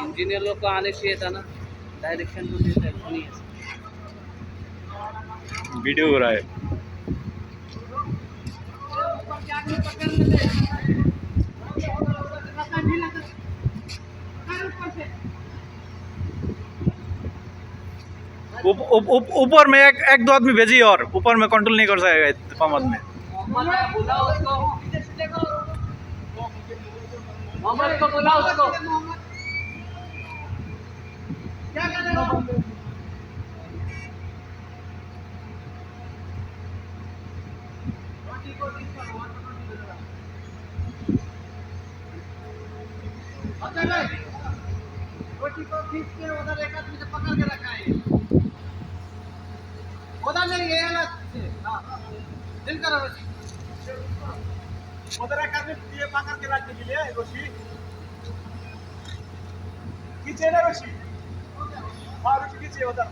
Engineer लोग को आने चाहिए था ना, डायरेक्शन तो देता है नहीं है। वीडियो हो रहा है। ऊपर में एक दो आदमी भेजिए और ऊपर में कंट्रोल नहीं कर सकेगा इतने कम आदमी। मोहम्मद को बुला उसको। क्या कर रहे हो? रोटी को खींच के उधर एक आदमी से पकड़ के रखा है। उधर नहीं, ये अलग से। हाँ, दिल करो रोटी। उधर एक आदमी ये पकड़ के रखने के लिए रोटी खींचे ना रोटी। हाँ रोटी खींचे उधर।